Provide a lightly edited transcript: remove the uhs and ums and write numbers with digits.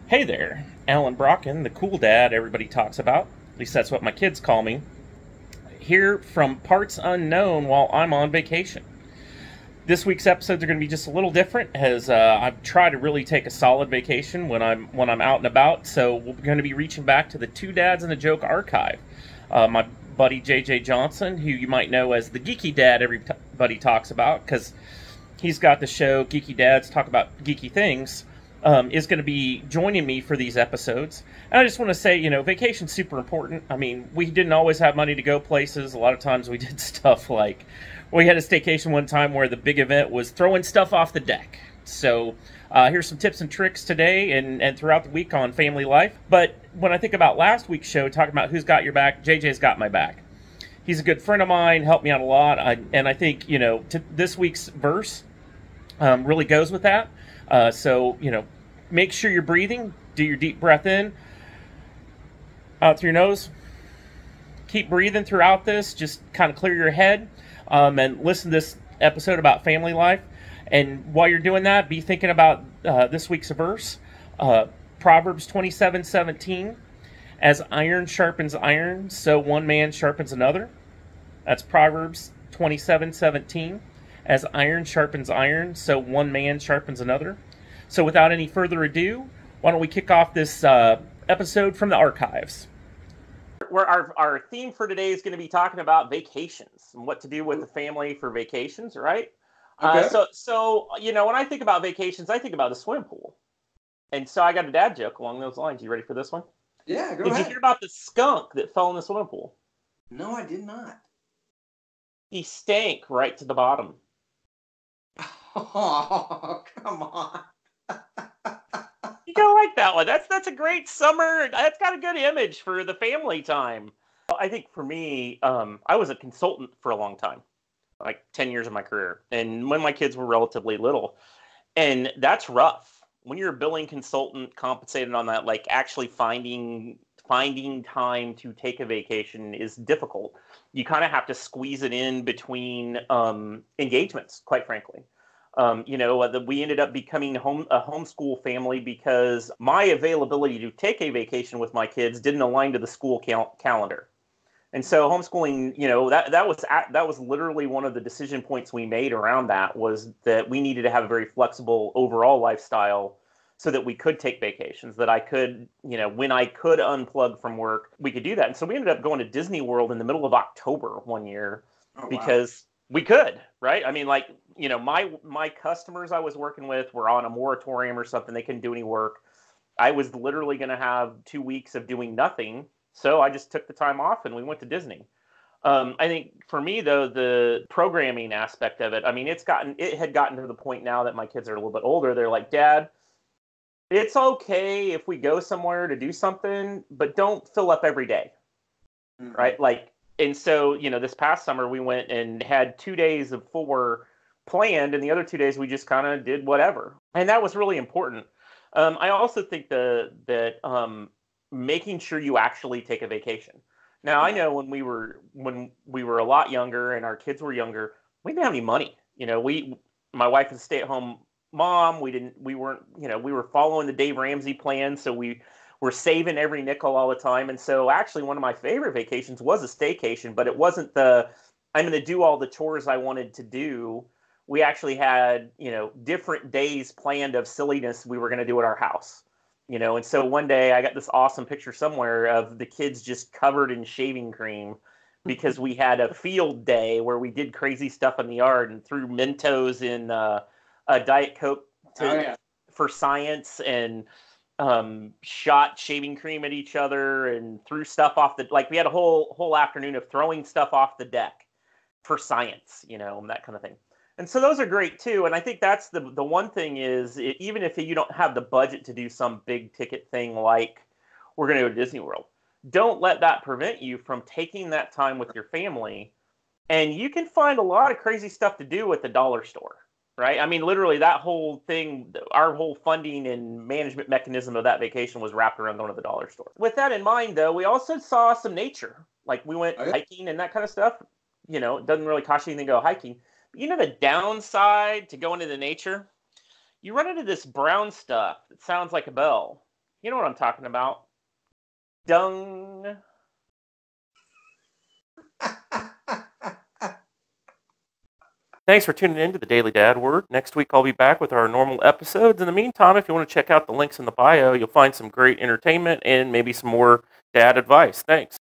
Hey there, Alan Brokken, the cool dad everybody talks about. At least that's what my kids call me. Here from parts unknown while I'm on vacation. This week's episodes are going to be just a little different, as I've tried to really take a solid vacation when I'm out and about. So we're going to be reaching back to the Two Dads and a Joke archive. My buddy JJ Johnson, who you might know as the geeky dad everybody talks about, because he's got the show Geeky Dads Talk About Geeky Things, is going to be joining me for these episodes. And I just want to say, vacation's super important. I mean, we didn't always have money to go places. A lot of times we did stuff like, we had a staycation one time where the big event was throwing stuff off the deck. So here's some tips and tricks today and throughout the week on family life. But when I think about last week's show, talking about who's got your back, JJ's got my back. He's a good friend of mine, helped me out a lot. And I think, this week's verse really goes with that. So, make sure you're breathing. Do your deep breath in, out through your nose. Keep breathing throughout this. Just kind of clear your head and listen to this episode about family life. And while you're doing that, be thinking about this week's verse. Proverbs 27:17. As iron sharpens iron, so one man sharpens another. That's Proverbs 27:17. As iron sharpens iron, so one man sharpens another. So without any further ado, why don't we kick off this episode from the archives. Where our theme for today is going to be talking about vacations and what to do with the family for vacations, right? Okay. So when I think about vacations, I think about the swimming pool. And so I got a dad joke along those lines. You ready for this one? Yeah, go Did ahead. you hear about the skunk that fell in the swimming pool? No, I did not. He stank right to the bottom. Oh, come on. You don't like that one. That's a great summer. That's got a good image for the family time. I think for me, I was a consultant for a long time, like 10 years of my career. And when my kids were relatively little, and that's rough. When you're a billing consultant, compensated on that, like actually finding time to take a vacation is difficult. You kind of have to squeeze it in between engagements, quite frankly. We ended up becoming a homeschool family because my availability to take a vacation with my kids didn't align to the school calendar. And so homeschooling, that was literally one of the decision points we made around that, was that we needed to have a very flexible overall lifestyle so that we could take vacations, that I could, when I could unplug from work, we could do that. And so we ended up going to Disney World in the middle of October one year. Oh, Because we could, right? I mean, my customers I was working with were on a moratorium or something. They couldn't do any work. I was literally going to have 2 weeks of doing nothing. So I just took the time off and we went to Disney. I think for me, though, the programming aspect of it, I mean, it had gotten to the point now that my kids are a little bit older. They're like, Dad, it's okay if we go somewhere to do something, but don't fill up every day, right? And so, this past summer we went and had 2 days of 4 planned, and the other 2 days we just kind of did whatever. And that was really important. I also think that making sure you actually take a vacation. Now, I know when we were a lot younger and our kids were younger, we didn't have any money. My wife is a stay-at-home mom. We were following the Dave Ramsey plan, so we're saving every nickel all the time. And so actually one of my favorite vacations was a staycation, but it wasn't I'm going to do all the chores I wanted to do. We actually had, different days planned of silliness we were going to do at our house, and so one day I got this awesome picture somewhere of the kids just covered in shaving cream because we had a field day where we did crazy stuff in the yard and threw Mentos in a Diet Coke for science, and shot shaving cream at each other and threw stuff off we had a whole afternoon of throwing stuff off the deck for science, that kind of thing. And so those are great too. And I think that's the one thing is, even if you don't have the budget to do some big ticket thing like we're going to go to Disney World, don't let that prevent you from taking that time with your family. And you can find a lot of crazy stuff to do at the dollar store. Right? I mean, literally that whole thing, our whole funding and management mechanism of that vacation was wrapped around going to the dollar store. With that in mind, though, we also saw some nature. Like we went hiking and that kind of stuff. It doesn't really cost you anything to go hiking. But the downside to going into nature, you run into this brown stuff that sounds like a bell. You know what I'm talking about. Dung. Thanks for tuning in to the Daily Dad Word. Next week I'll be back with our normal episodes. In the meantime, if you want to check out the links in the bio, you'll find some great entertainment and maybe some more dad advice. Thanks.